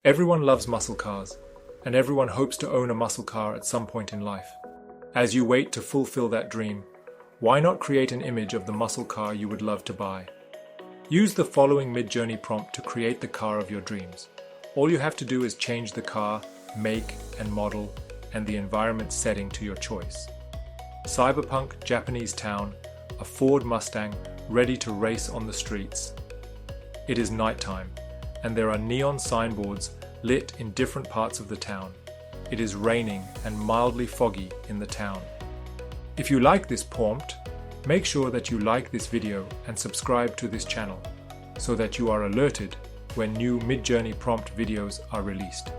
Everyone loves muscle cars, and everyone hopes to own a muscle car at some point in life. As you wait to fulfill that dream, why not create an image of the muscle car you would love to buy? Use the following MidJourney prompt to create the car of your dreams. All you have to do is change the car, make and model, and the environment setting to your choice. Cyberpunk Japanese town, a Ford Mustang ready to race on the streets. It is nighttime, and there are neon signboards lit in different parts of the town. It is raining and mildly foggy in the town. If you like this prompt, make sure that you like this video and subscribe to this channel so that you are alerted when new MidJourney Prompt videos are released.